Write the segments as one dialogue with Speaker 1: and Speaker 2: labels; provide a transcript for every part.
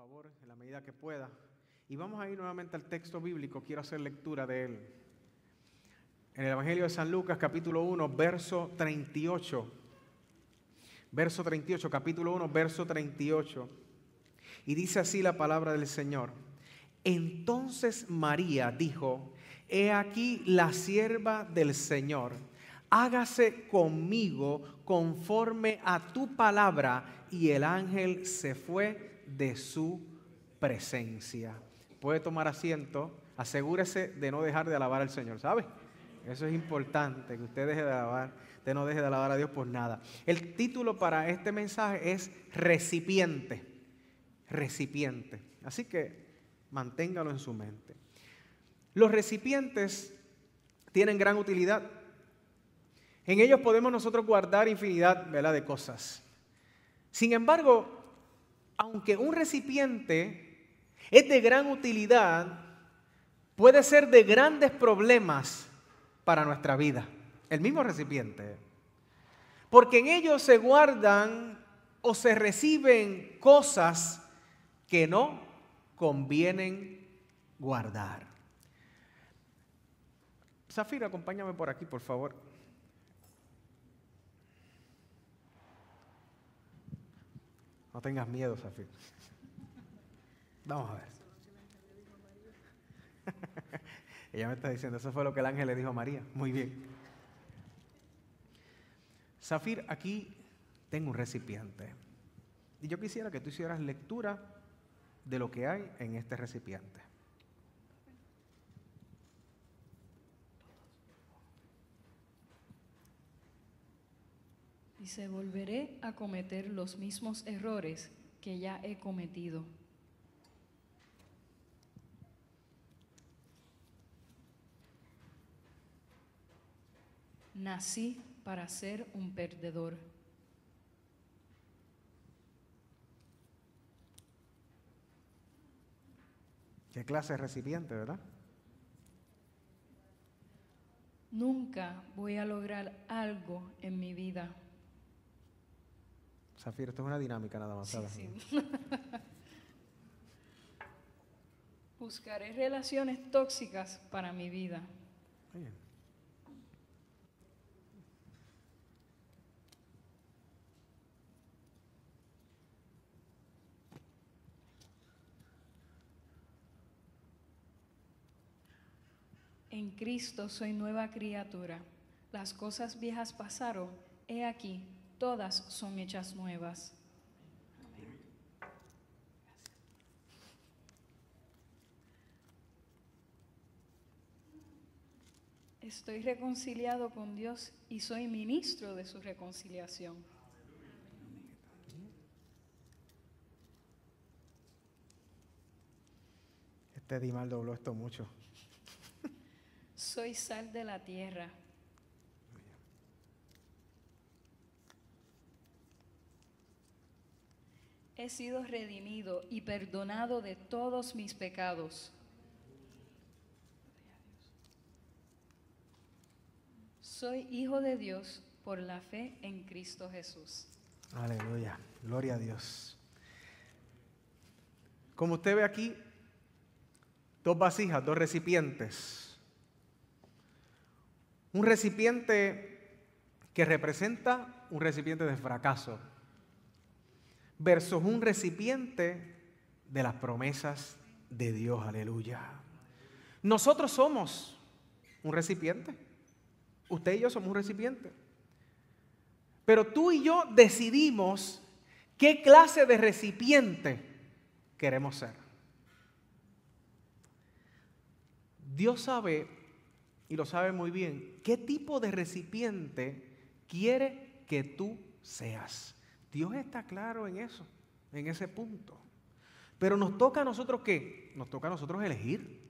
Speaker 1: favor, en la medida que pueda. Y vamos a ir nuevamente al texto bíblico, quiero hacer lectura de él. En el Evangelio de San Lucas, capítulo 1, verso 38. Verso 38, capítulo 1, verso 38. Y dice así la palabra del Señor. Entonces María dijo: He aquí la sierva del Señor, hágase conmigo conforme a tu palabra. Y el ángel se fue de su presencia. Puede tomar asiento, asegúrese de no dejar de alabar al Señor, ¿sabe? Eso es importante, que usted no deje de alabar a Dios por nada. El título para este mensaje es recipiente. Recipiente. Así que manténgalo en su mente. Los recipientes tienen gran utilidad. En ellos podemos nosotros guardar infinidad, ¿verdad?, de cosas. Sin embargo, aunque un recipiente es de gran utilidad, puede ser de grandes problemas para nuestra vida. El mismo recipiente. Porque en ellos se guardan o se reciben cosas que no convienen guardar. Zafira, acompáñame por aquí, por favor. No tengas miedo, Zafira. Vamos a ver. Ella me está diciendo, eso fue lo que el ángel le dijo a María. Muy bien. Zafir, aquí tengo un recipiente. Y yo quisiera que tú hicieras lectura de lo que hay en este recipiente.
Speaker 2: Dice: volveré a cometer los mismos errores que ya he cometido. Nací para ser un perdedor.
Speaker 1: ¿Qué clase de recipiente, verdad?
Speaker 2: Nunca voy a lograr algo en mi vida.
Speaker 1: Zafira, esto es una dinámica nada más.
Speaker 2: Sí. Buscaré relaciones tóxicas para mi vida.
Speaker 1: Bien.
Speaker 2: En Cristo soy nueva criatura. Las cosas viejas pasaron, he aquí, todas son hechas nuevas. Estoy reconciliado con Dios y soy ministro de su reconciliación.
Speaker 1: Este Dimal dobló esto mucho.
Speaker 2: Soy sal de la tierra. He sido redimido y perdonado de todos mis pecados. Soy hijo de Dios por la fe en Cristo Jesús.
Speaker 1: Aleluya, gloria a Dios. Como usted ve aquí, dos vasijas, dos recipientes. Un recipiente que representa un recipiente de fracaso versus un recipiente de las promesas de Dios. Aleluya. Nosotros somos un recipiente. Usted y yo somos un recipiente. Pero tú y yo decidimos qué clase de recipiente queremos ser. Dios sabe, y lo sabe muy bien, qué tipo de recipiente quiere que tú seas. Dios está claro en eso, en ese punto. Pero nos toca a nosotros ¿qué? Nos toca a nosotros elegir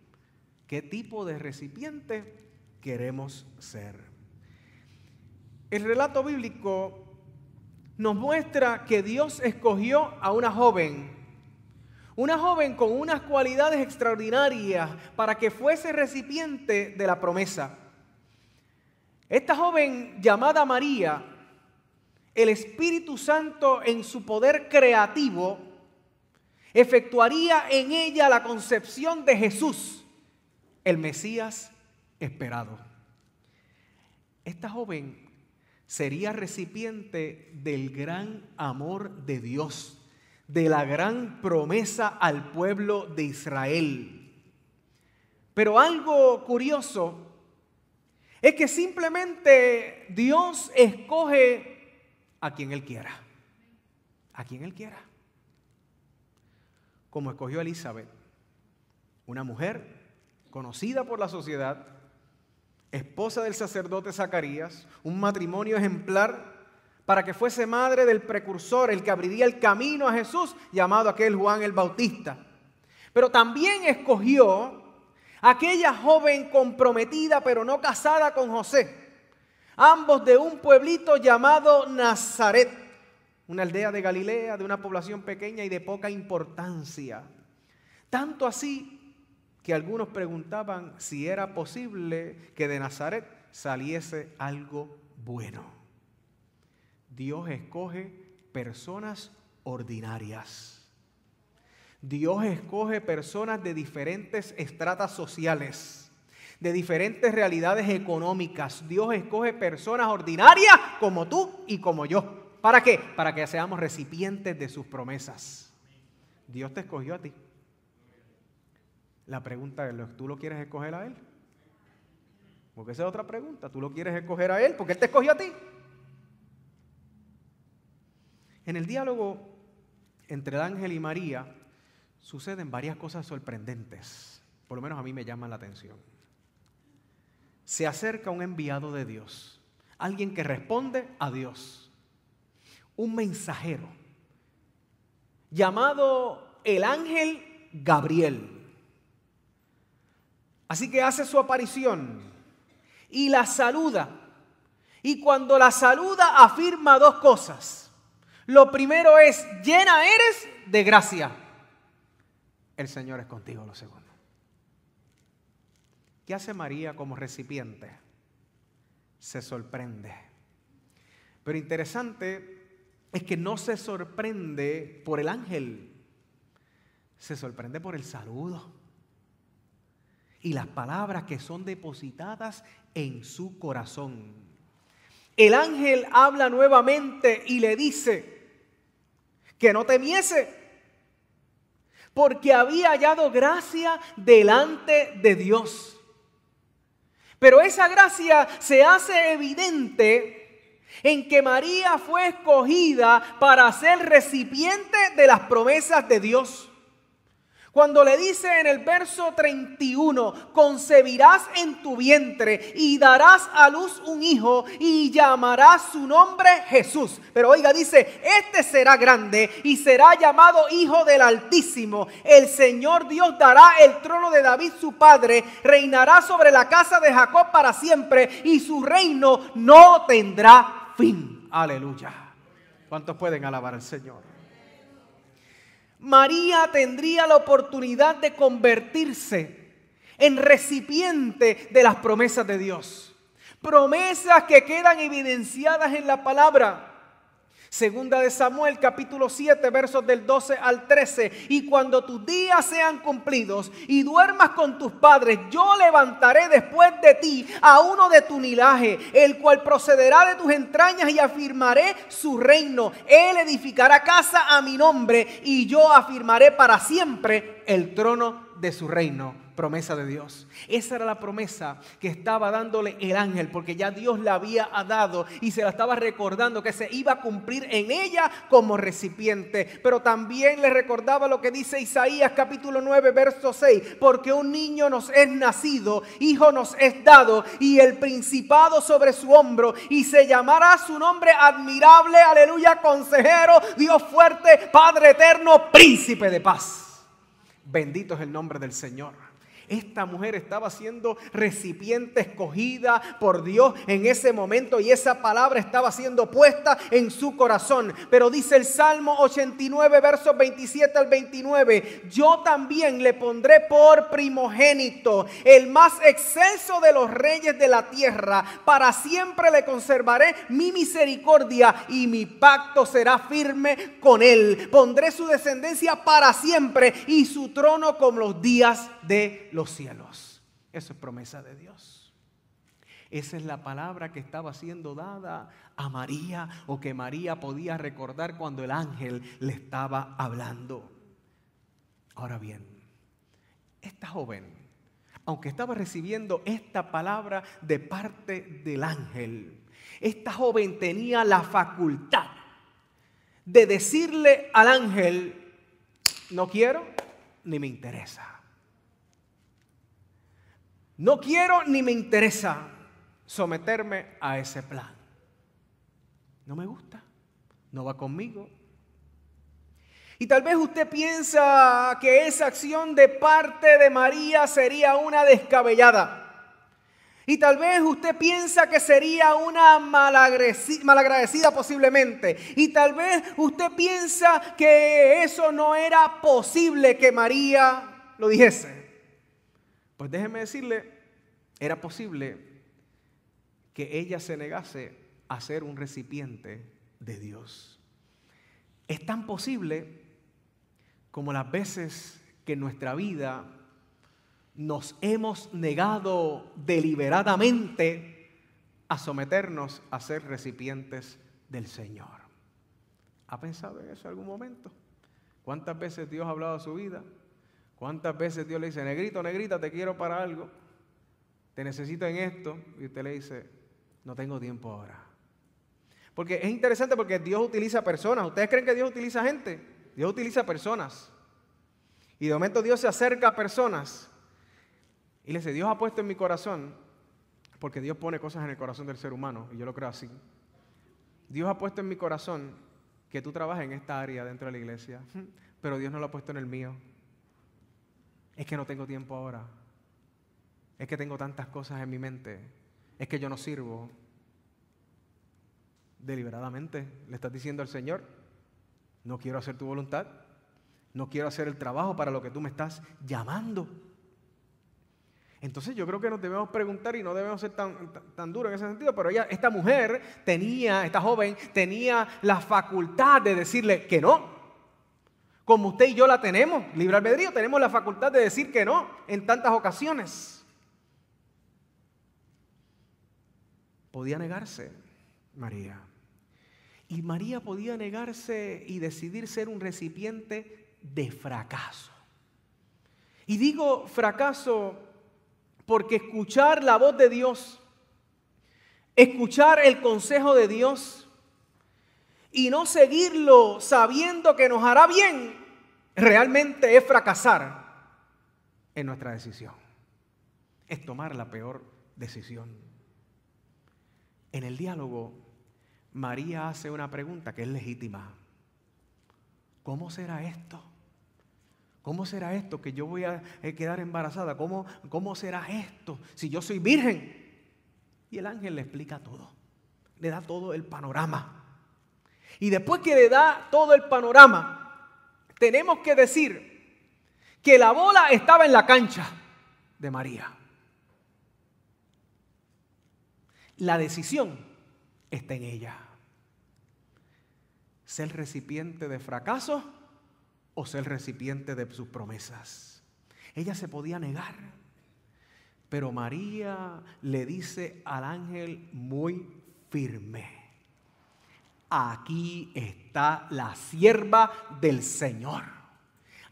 Speaker 1: qué tipo de recipiente queremos ser. El relato bíblico nos muestra que Dios escogió a una joven con unas cualidades extraordinarias para que fuese recipiente de la promesa. Esta joven llamada María, el Espíritu Santo en su poder creativo efectuaría en ella la concepción de Jesús, el Mesías esperado. Esta joven sería recipiente del gran amor de Dios, de la gran promesa al pueblo de Israel. Pero algo curioso es que simplemente Dios escoge a quien Él quiera. A quien Él quiera. Como escogió a Elizabeth, una mujer conocida por la sociedad, esposa del sacerdote Zacarías, un matrimonio ejemplar para que fuese madre del precursor, el que abriría el camino a Jesús, llamado aquel Juan el Bautista. Pero también escogió a aquella joven comprometida pero no casada con José, ambos de un pueblito llamado Nazaret, una aldea de Galilea, de una población pequeña y de poca importancia. Tanto así que algunos preguntaban si era posible que de Nazaret saliese algo bueno. Dios escoge personas ordinarias. Dios escoge personas de diferentes estratas sociales, de diferentes realidades económicas. Dios escoge personas ordinarias como tú y como yo. ¿Para qué? Para que seamos recipientes de sus promesas. Dios te escogió a ti. La pregunta es, ¿tú lo quieres escoger a Él? Porque esa es otra pregunta. ¿Tú lo quieres escoger a Él? Porque Él te escogió a ti. En el diálogo entre el ángel y María suceden varias cosas sorprendentes. Por lo menos a mí me llaman la atención. Se acerca un enviado de Dios, alguien que responde a Dios, un mensajero llamado el ángel Gabriel. Así que hace su aparición y la saluda. Y cuando la saluda afirma dos cosas. Lo primero es, llena eres de gracia. El Señor es contigo, lo segundo. ¿Qué hace María como recipiente? Se sorprende. Pero interesante es que no se sorprende por el ángel. Se sorprende por el saludo y las palabras que son depositadas en su corazón. El ángel habla nuevamente y le dice que no temiese, porque había hallado gracia delante de Dios. Pero esa gracia se hace evidente en que María fue escogida para ser recipiente de las promesas de Dios. Cuando le dice en el verso 31, concebirás en tu vientre y darás a luz un hijo y llamarás su nombre Jesús. Pero oiga, dice, este será grande y será llamado Hijo del Altísimo. El Señor Dios dará el trono de David su padre, reinará sobre la casa de Jacob para siempre y su reino no tendrá fin. Aleluya. ¿Cuántos pueden alabar al Señor? María tendría la oportunidad de convertirse en recipiente de las promesas de Dios. Promesas que quedan evidenciadas en la palabra. Segunda de Samuel, capítulo 7, versos del 12 al 13. Y cuando tus días sean cumplidos y duermas con tus padres, yo levantaré después de ti a uno de tu linaje, el cual procederá de tus entrañas y afirmaré su reino. Él edificará casa a mi nombre y yo afirmaré para siempre el trono de su reino. Promesa de Dios. Esa era la promesa que estaba dándole el ángel, porque ya Dios la había dado y se la estaba recordando que se iba a cumplir en ella como recipiente. Pero también le recordaba lo que dice Isaías capítulo 9 verso 6, porque un niño nos es nacido, hijo nos es dado y el principado sobre su hombro y se llamará su nombre admirable, aleluya, consejero, Dios fuerte, Padre eterno, príncipe de paz. Bendito es el nombre del Señor. Esta mujer estaba siendo recipiente escogida por Dios en ese momento y esa palabra estaba siendo puesta en su corazón. Pero dice el Salmo 89, versos 27 al 29, yo también le pondré por primogénito, el más excelso de los reyes de la tierra. Para siempre le conservaré mi misericordia y mi pacto será firme con él. Pondré su descendencia para siempre y su trono como los días de los cielos. Eso es promesa de Dios. Esa es la palabra que estaba siendo dada a María, o que María podía recordar cuando el ángel le estaba hablando. Ahora bien, esta joven, aunque estaba recibiendo esta palabra de parte del ángel, esta joven tenía la facultad de decirle al ángel: no quiero ni me interesa. No quiero ni me interesa someterme a ese plan. No me gusta, no va conmigo. Y tal vez usted piensa que esa acción de parte de María sería una descabellada. Y tal vez usted piensa que sería una malagradecida posiblemente. Y tal vez usted piensa que eso no era posible que María lo dijese. Pues déjeme decirle, era posible que ella se negase a ser un recipiente de Dios. Es tan posible como las veces que en nuestra vida nos hemos negado deliberadamente a someternos a ser recipientes del Señor. ¿Ha pensado en eso en algún momento? ¿Cuántas veces Dios ha hablado de su vida? ¿Cuántas veces Dios le dice: negrito, negrita, te quiero para algo, te necesito en esto? Y usted le dice: no tengo tiempo ahora. Porque es interesante, porque Dios utiliza personas. ¿Ustedes creen que Dios utiliza gente? Dios utiliza personas. Y de momento Dios se acerca a personas y le dice: Dios ha puesto en mi corazón, porque Dios pone cosas en el corazón del ser humano, y yo lo creo así. Dios ha puesto en mi corazón que tú trabajes en esta área dentro de la iglesia, pero Dios no lo ha puesto en el mío. Es que no tengo tiempo ahora. Es que tengo tantas cosas en mi mente. Es que yo no sirvo. Deliberadamente le estás diciendo al Señor: no quiero hacer tu voluntad. No quiero hacer el trabajo para lo que tú me estás llamando. Entonces yo creo que nos debemos preguntar, y no debemos ser tan duros en ese sentido, pero esta joven tenía la facultad de decirle que no. Como usted y yo la tenemos, libre albedrío, tenemos la facultad de decir que no en tantas ocasiones. Podía negarse María. Y María podía negarse y decidir ser un recipiente de fracaso. Y digo fracaso porque escuchar la voz de Dios, escuchar el consejo de Dios y no seguirlo sabiendo que nos hará bien, realmente es fracasar en nuestra decisión. Es tomar la peor decisión. En el diálogo, María hace una pregunta que es legítima. ¿Cómo será esto? ¿Cómo será esto que yo voy a quedar embarazada? ¿Cómo será esto si yo soy virgen? Y el ángel le explica todo. Le da todo el panorama. Y después que le da todo el panorama, tenemos que decir que la bola estaba en la cancha de María. La decisión está en ella. ¿Ser recipiente de fracaso o ser recipiente de sus promesas? Ella se podía negar, pero María le dice al ángel muy firme: aquí está la sierva del Señor.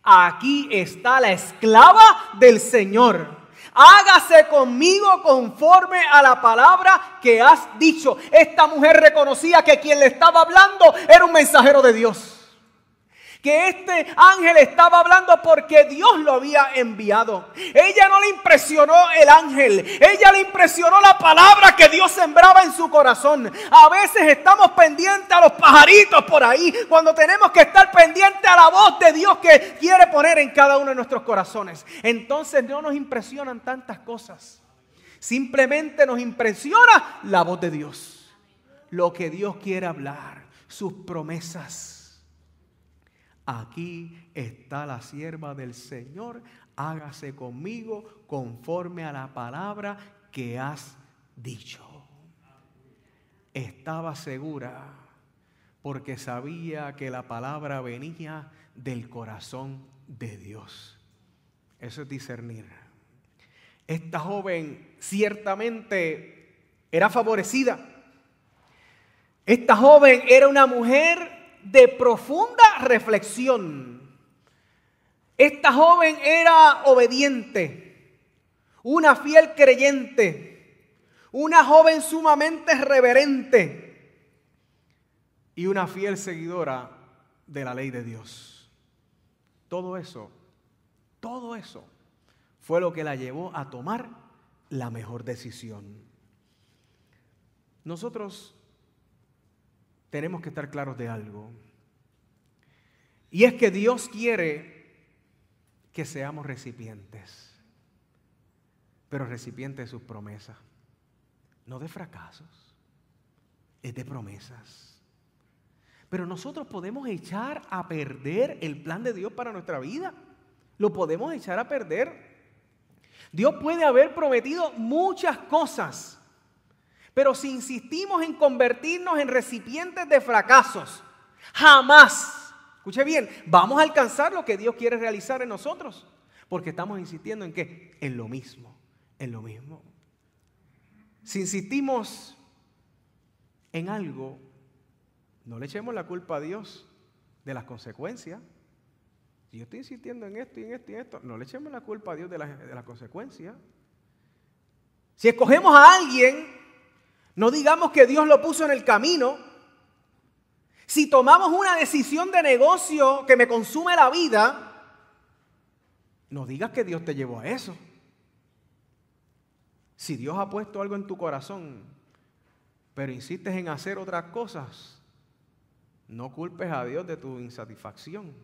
Speaker 1: Aquí está la esclava del Señor. Hágase conmigo conforme a la palabra que has dicho. Esta mujer reconocía que quien le estaba hablando era un mensajero de Dios. Que este ángel estaba hablando porque Dios lo había enviado. Ella no le impresionó el ángel, ella le impresionó la palabra que Dios sembraba en su corazón. A veces estamos pendientes a los pajaritos por ahí, cuando tenemos que estar pendientes a la voz de Dios que quiere poner en cada uno de nuestros corazones. Entonces no nos impresionan tantas cosas. Simplemente nos impresiona la voz de Dios, lo que Dios quiere hablar, sus promesas. Aquí está la sierva del Señor, hágase conmigo conforme a la palabra que has dicho. Estaba segura porque sabía que la palabra venía del corazón de Dios. Eso es discernir. Esta joven ciertamente era favorecida. Esta joven era una mujer de profunda reflexión. Esta joven era obediente, una fiel creyente, una joven sumamente reverente y una fiel seguidora de la ley de Dios. Todo eso fue lo que la llevó a tomar la mejor decisión. Nosotros tenemos que estar claros de algo. Y es que Dios quiere que seamos recipientes. Pero recipientes de sus promesas. No de fracasos. Es de promesas. Pero nosotros podemos echar a perder el plan de Dios para nuestra vida. Lo podemos echar a perder. Dios puede haber prometido muchas cosas. Pero si insistimos en convertirnos en recipientes de fracasos, jamás, escuche bien, vamos a alcanzar lo que Dios quiere realizar en nosotros. Porque estamos insistiendo en ¿qué? En lo mismo, en lo mismo. Si insistimos en algo, no le echemos la culpa a Dios de las consecuencias. Si yo estoy insistiendo en esto y en esto y en esto, no le echemos la culpa a Dios de las consecuencias. Si escogemos a alguien, no digamos que Dios lo puso en el camino. Si tomamos una decisión de negocio que me consume la vida, no digas que Dios te llevó a eso. Si Dios ha puesto algo en tu corazón, pero insistes en hacer otras cosas, no culpes a Dios de tu insatisfacción.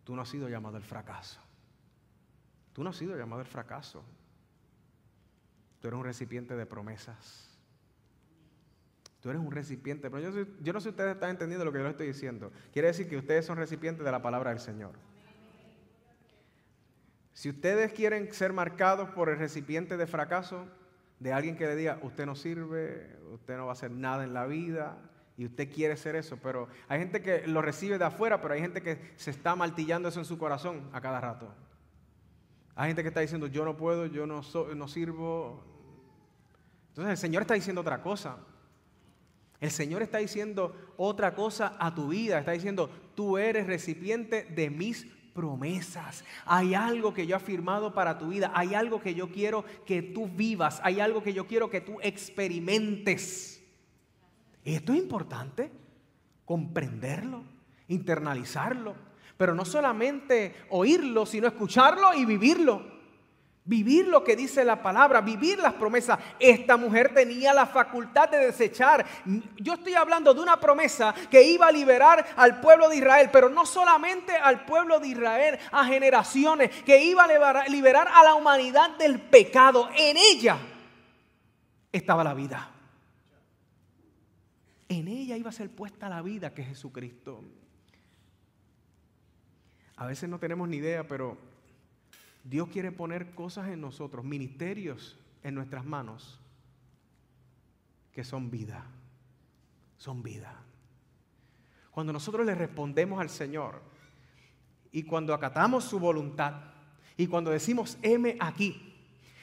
Speaker 1: Tú no has sido llamado al fracaso. Tú no has sido llamado al fracaso. Tú eres un recipiente de promesas. Tú eres un recipiente. Pero yo no sé si ustedes están entendiendo lo que yo les estoy diciendo. Quiere decir que ustedes son recipientes de la palabra del Señor. Si ustedes quieren ser marcados por el recipiente de fracaso, de alguien que le diga, usted no sirve, usted no va a hacer nada en la vida, y usted quiere ser eso, pero hay gente que lo recibe de afuera, pero hay gente que se está martillando eso en su corazón a cada rato. Hay gente que está diciendo, yo no puedo, yo no sirvo. Entonces el Señor está diciendo otra cosa. El Señor está diciendo otra cosa a tu vida. Está diciendo, tú eres recipiente de mis promesas. Hay algo que yo he afirmado para tu vida. Hay algo que yo quiero que tú vivas. Hay algo que yo quiero que tú experimentes. Esto es importante, comprenderlo, internalizarlo. Pero no solamente oírlo, sino escucharlo y vivirlo. Vivir lo que dice la palabra, vivir las promesas. Esta mujer tenía la facultad de desechar. Yo estoy hablando de una promesa que iba a liberar al pueblo de Israel, pero no solamente al pueblo de Israel, a generaciones, que iba a liberar a la humanidad del pecado. En ella estaba la vida. En ella iba a ser puesta la vida, que es Jesucristo. A veces no tenemos ni idea, pero Dios quiere poner cosas en nosotros, ministerios en nuestras manos, que son vida. Son vida. Cuando nosotros le respondemos al Señor y cuando acatamos su voluntad y cuando decimos, heme aquí,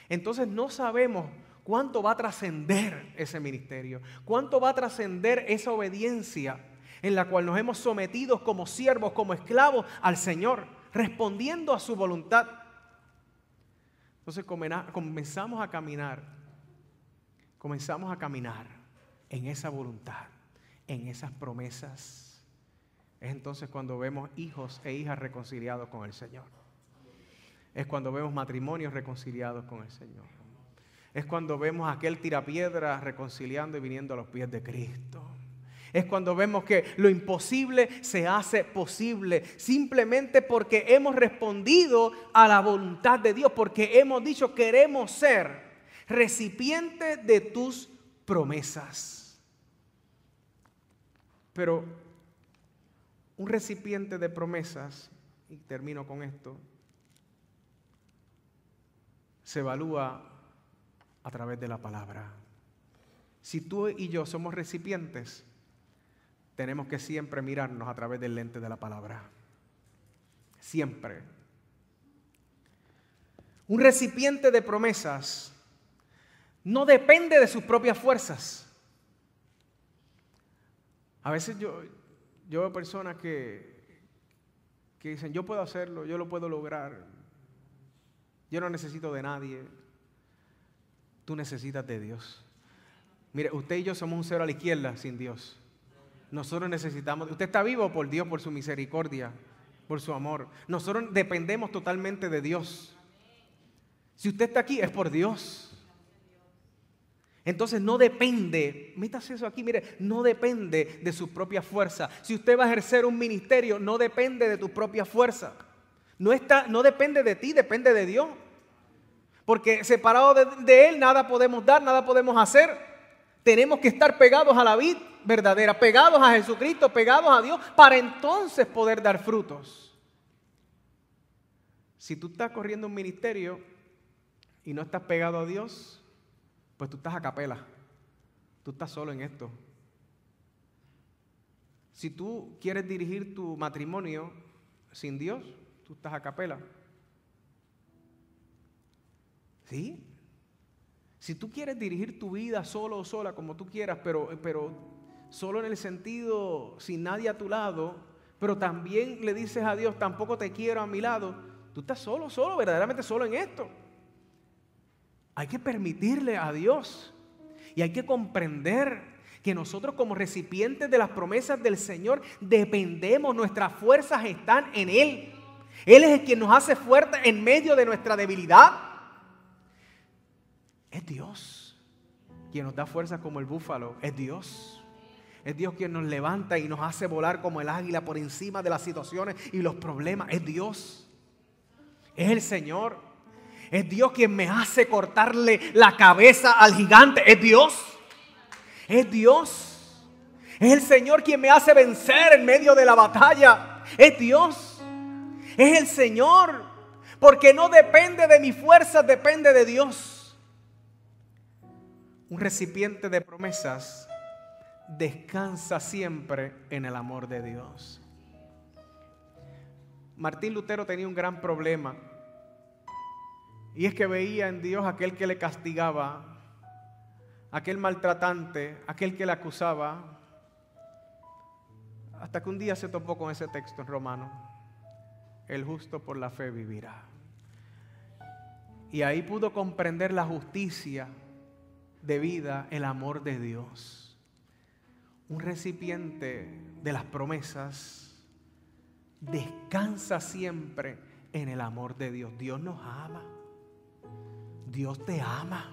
Speaker 1: entonces no sabemos cuánto va a trascender ese ministerio, cuánto va a trascender esa obediencia en la cual nos hemos sometido como siervos, como esclavos al Señor, respondiendo a su voluntad. Entonces comenzamos a caminar en esa voluntad, en esas promesas. es entonces cuando vemos hijos e hijas reconciliados con el Señor. Es cuando vemos matrimonios reconciliados con el Señor. Es cuando vemos a aquel tirapiedra reconciliando y viniendo a los pies de Cristo. Es cuando vemos que lo imposible se hace posible, simplemente porque hemos respondido a la voluntad de Dios, porque hemos dicho queremos ser recipientes de tus promesas. Pero un recipiente de promesas, y termino con esto, se evalúa a través de la palabra. Si tú y yo somos recipientes, tenemos que siempre mirarnos a través del lente de la palabra. Siempre. Un recipiente de promesas no depende de sus propias fuerzas. A veces yo veo personas que dicen, yo puedo hacerlo, yo lo puedo lograr. Yo no necesito de nadie. Tú necesitas de Dios. Mire, usted y yo somos un cero a la izquierda sin Dios. Nosotros necesitamos, usted está vivo por Dios, por su misericordia, por su amor. Nosotros dependemos totalmente de Dios. Si usted está aquí es por Dios. Entonces no depende, métase eso aquí, mire, no depende de su propia fuerza. Si usted va a ejercer un ministerio, no depende de tu propia fuerza. No depende de ti, depende de Dios. Porque separado de Él nada podemos dar, nada podemos hacer. Tenemos que estar pegados a la vid verdadera, pegados a Jesucristo, pegados a Dios, para entonces poder dar frutos. Si tú estás corriendo un ministerio y no estás pegado a Dios, pues tú estás a capela. Tú estás solo en esto. Si tú quieres dirigir tu matrimonio sin Dios, tú estás a capela. ¿Sí? Si tú quieres dirigir tu vida solo o sola, como tú quieras, pero solo en el sentido sin nadie a tu lado, pero también le dices a Dios, tampoco te quiero a mi lado, tú estás solo, verdaderamente solo en esto. Hay que permitirle a Dios y hay que comprender que nosotros como recipientes de las promesas del Señor dependemos, nuestras fuerzas están en Él. Él es el quien nos hace fuertes en medio de nuestra debilidad. Es Dios quien nos da fuerza como el búfalo, es Dios. Es Dios quien nos levanta y nos hace volar como el águila por encima de las situaciones y los problemas, es Dios. Es el Señor. Es Dios quien me hace cortarle la cabeza al gigante, es Dios. Es Dios. Es el Señor quien me hace vencer en medio de la batalla, es Dios. Es el Señor, porque no depende de mis fuerzas, depende de Dios. Un recipiente de promesas descansa siempre en el amor de Dios. Martín Lutero tenía un gran problema, y es que veía en Dios aquel que le castigaba, aquel maltratante, aquel que le acusaba, hasta que un día se topó con ese texto en Romanos: el justo por la fe vivirá. Y ahí pudo comprender la justicia de vida, el amor de Dios. Un recipiente de las promesas descansa siempre en el amor de Dios. Dios nos ama. Dios te ama.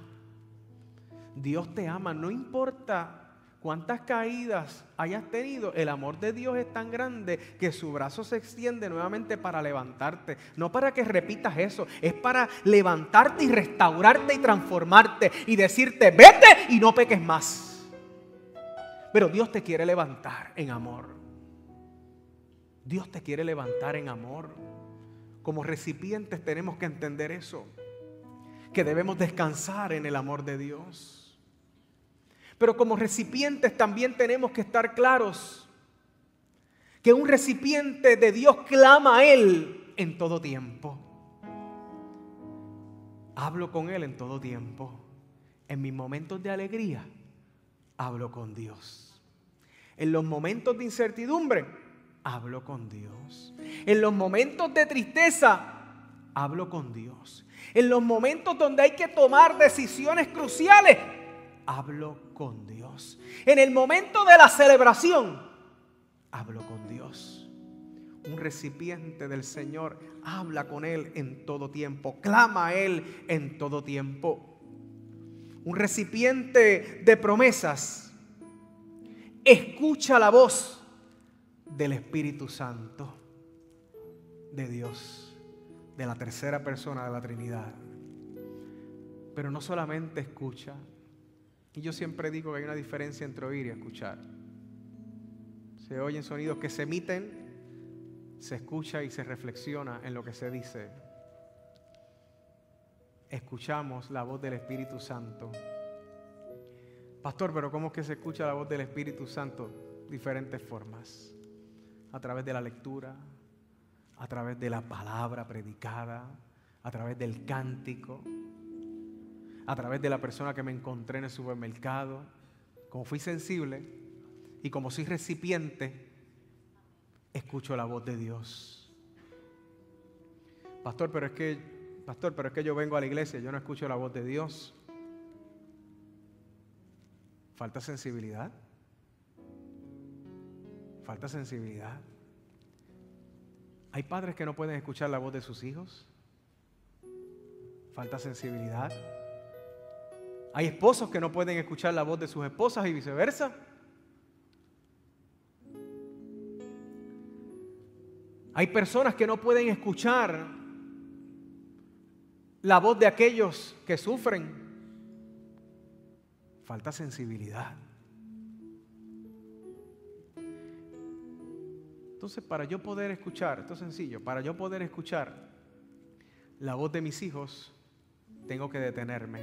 Speaker 1: Dios te ama. No importa cuántas caídas hayas tenido, el amor de Dios es tan grande que su brazo se extiende nuevamente para levantarte. No para que repitas eso, es para levantarte y restaurarte y transformarte y decirte: vete y no peques más. Pero Dios te quiere levantar en amor. Dios te quiere levantar en amor. Como recipientes tenemos que entender eso, que debemos descansar en el amor de Dios. Pero como recipientes también tenemos que estar claros que un recipiente de Dios clama a Él en todo tiempo. Hablo con Él en todo tiempo. En mis momentos de alegría, hablo con Dios. En los momentos de incertidumbre, hablo con Dios. En los momentos de tristeza, hablo con Dios. En los momentos donde hay que tomar decisiones cruciales, hablo con Dios. En el momento de la celebración, hablo con Dios. un recipiente del Señor, habla con Él en todo tiempo, clama a Él en todo tiempo. Un recipiente de promesas, escucha la voz del Espíritu Santo de Dios, de la tercera persona de la Trinidad. Pero no solamente escucha, y yo siempre digo que hay una diferencia entre oír y escuchar. Se oyen sonidos que se emiten, se escucha y se reflexiona en lo que se dice. Escuchamos la voz del Espíritu Santo. Pastor, pero ¿cómo es que se escucha la voz del Espíritu Santo? Diferentes formas. A través de la lectura, a través de la palabra predicada, a través del cántico, a través de la persona que me encontré en el supermercado. Como fui sensible y como soy recipiente, escucho la voz de Dios. Pastor, pero es que yo vengo a la iglesia, yo no escucho la voz de Dios. Falta sensibilidad. Falta sensibilidad. Hay padres que no pueden escuchar la voz de sus hijos. Falta sensibilidad. Hay esposos que no pueden escuchar la voz de sus esposas y viceversa. Hay personas que no pueden escuchar la voz de aquellos que sufren. Falta sensibilidad. Entonces, para yo poder escuchar, esto es sencillo, para yo poder escuchar la voz de mis hijos, tengo que detenerme,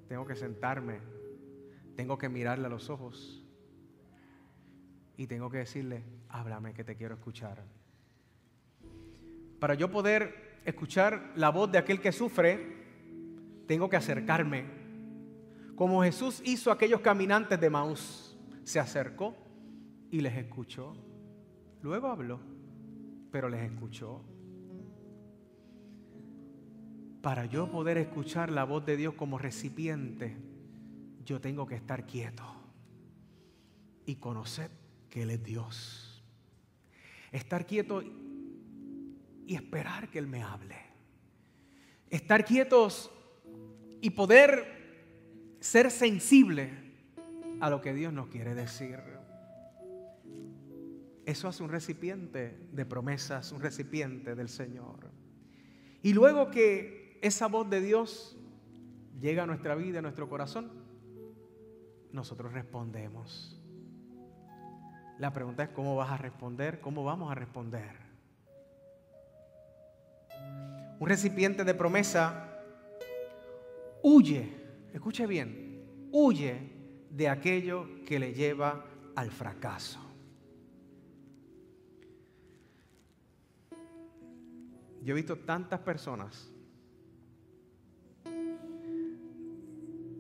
Speaker 1: tengo que sentarme, tengo que mirarle a los ojos y tengo que decirle, háblame que te quiero escuchar. Para yo poder escuchar la voz de aquel que sufre, tengo que acercarme. Como Jesús hizo a aquellos caminantes de Emaús, se acercó y les escuchó. Luego habló, pero les escuchó. Para yo poder escuchar la voz de Dios como recipiente, yo tengo que estar quieto y conocer que Él es Dios. Estar quieto y esperar que Él me hable. Estar quietos y poder ser sensible a lo que Dios nos quiere decir. Eso hace un recipiente de promesas, un recipiente del Señor. Y luego que esa voz de Dios llega a nuestra vida, a nuestro corazón, nosotros respondemos. La pregunta es ¿cómo vas a responder? ¿Cómo vamos a responder? Un recipiente de promesa huye, escuche bien, huye de aquello que le lleva al fracaso. Yo he visto tantas personas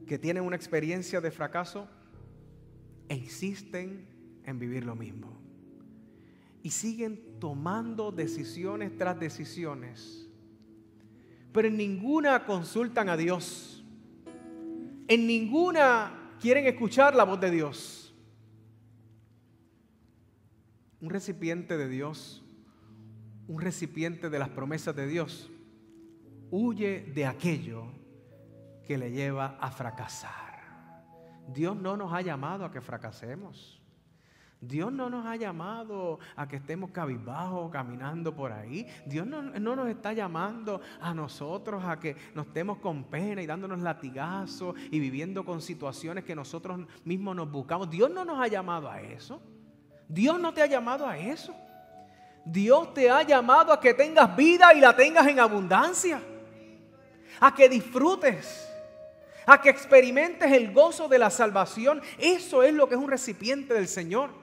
Speaker 1: que tienen una experiencia de fracaso e insisten en vivir lo mismo. Y siguen tomando decisiones tras decisiones, pero en ninguna consultan a Dios. En ninguna quieren escuchar la voz de Dios. Un recipiente de Dios, un recipiente de las promesas de Dios, huye de aquello que le lleva a fracasar. Dios no nos ha llamado a que fracasemos. Dios no nos ha llamado a que estemos cabizbajos caminando por ahí. Dios no nos está llamando a nosotros a que nos estemos con pena y dándonos latigazos y viviendo con situaciones que nosotros mismos nos buscamos. Dios no nos ha llamado a eso. Dios no te ha llamado a eso. Dios te ha llamado a que tengas vida y la tengas en abundancia. A que disfrutes. A que experimentes el gozo de la salvación. Eso es lo que es un recipiente del Señor.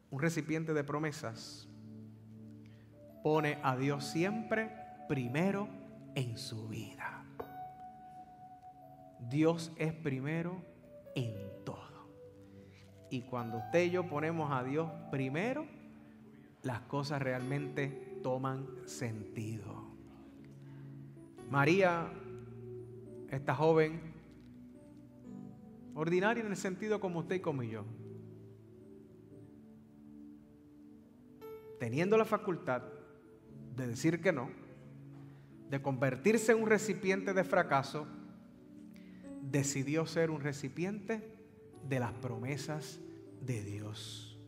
Speaker 1: Un recipiente de promesas pone a Dios siempre primero en su vida. Dios es primero en todo. Y cuando usted y yo ponemos a Dios primero, las cosas realmente toman sentido. María, esta joven, ordinaria en el sentido como usted y como yo, teniendo la facultad de decir que no, de convertirse en un recipiente de fracaso, decidió ser un recipiente de las promesas de Dios.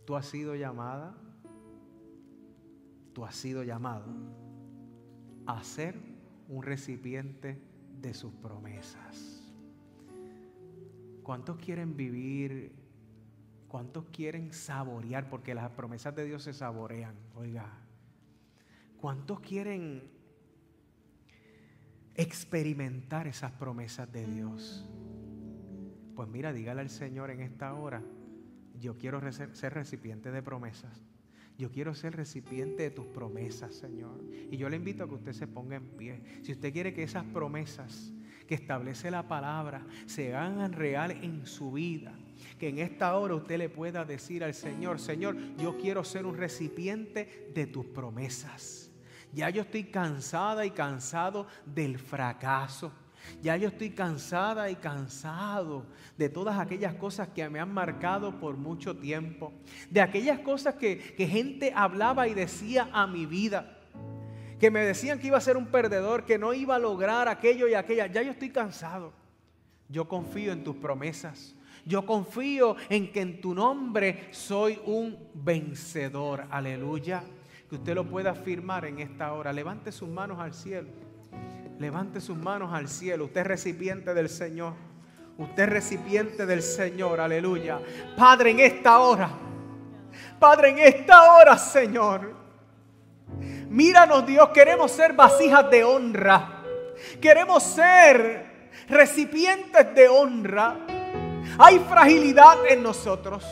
Speaker 1: Tú has sido llamada, tú has sido llamado a ser un recipiente de sus promesas. ¿Cuántos quieren vivir? ¿Cuántos quieren saborear? Porque las promesas de Dios se saborean. Oiga, ¿cuántos quieren experimentar esas promesas de Dios? Pues mira, dígale al Señor en esta hora: yo quiero ser recipiente de promesas. Yo quiero ser recipiente de tus promesas, Señor. Y yo le invito a que usted se ponga en pie. Si usted quiere que esas promesas que establece la palabra se hagan real en su vida, que en esta hora usted le pueda decir al Señor: Señor, yo quiero ser un recipiente de tus promesas. Ya yo estoy cansada y cansado del fracaso. Ya yo estoy cansada y cansado de todas aquellas cosas que me han marcado por mucho tiempo. De aquellas cosas que gente hablaba y decía a mi vida. Que me decían que iba a ser un perdedor, que no iba a lograr aquello y aquella. Ya yo estoy cansado. Yo confío en tus promesas. Yo confío en que en tu nombre soy un vencedor. Aleluya. Que usted lo pueda afirmar en esta hora. Levante sus manos al cielo. Levante sus manos al cielo. Usted es recipiente del Señor. Usted es recipiente del Señor. Aleluya. Padre, en esta hora. Padre, en esta hora, Señor. Míranos, Dios. Queremos ser vasijas de honra. Queremos ser recipientes de honra. Hay fragilidad en nosotros.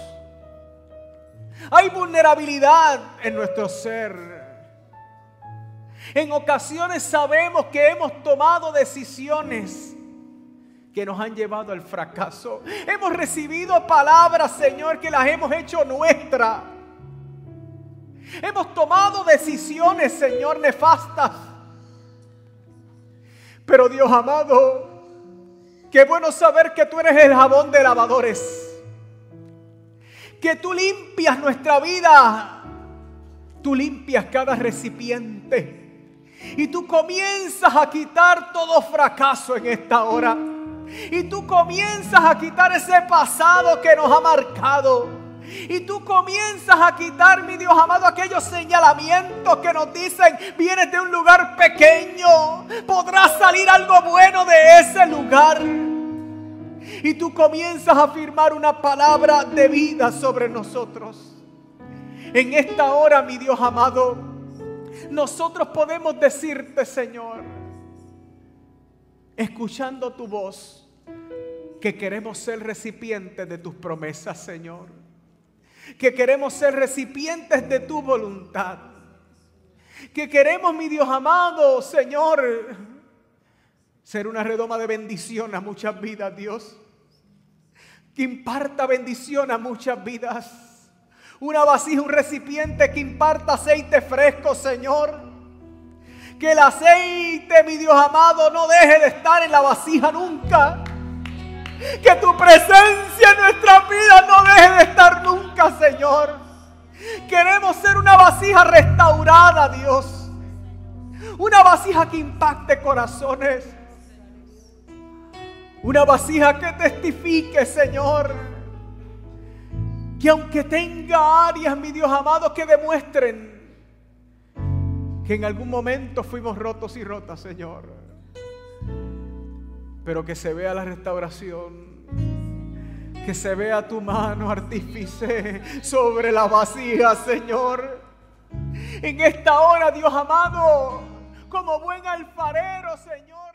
Speaker 1: Hay vulnerabilidad en nuestro ser. En ocasiones sabemos que hemos tomado decisiones que nos han llevado al fracaso. Hemos recibido palabras, Señor, que las hemos hecho nuestras. Hemos tomado decisiones, Señor, nefastas. Pero Dios amado, qué bueno saber que tú eres el jabón de lavadores. Que tú limpias nuestra vida. Tú limpias cada recipiente. Y tú comienzas a quitar todo fracaso en esta hora. Y tú comienzas a quitar ese pasado que nos ha marcado. Y tú comienzas a quitar, mi Dios amado, aquellos señalamientos que nos dicen: vienes de un lugar pequeño, podrás salir algo bueno de ese lugar. Y tú comienzas a afirmar una palabra de vida sobre nosotros. En esta hora, mi Dios amado, nosotros podemos decirte, Señor, escuchando tu voz, que queremos ser recipientes de tus promesas, Señor. Que queremos ser recipientes de tu voluntad. Que queremos, mi Dios amado, Señor, ser una redoma de bendición a muchas vidas, Dios. Que imparta bendición a muchas vidas. Una vasija, un recipiente que imparta aceite fresco, Señor. Que el aceite, mi Dios amado, no deje de estar en la vasija nunca. Que tu presencia en nuestra vida no deje de estar nunca, Señor. Queremos ser una vasija restaurada, Dios. Una vasija que impacte corazones. Una vasija que testifique, Señor. Que aunque tenga áreas, mi Dios amado, que demuestren que en algún momento fuimos rotos y rotas, Señor. Pero que se vea la restauración. Que se vea tu mano artífice sobre la vasija, Señor. En esta hora, Dios amado, como buen alfarero, Señor.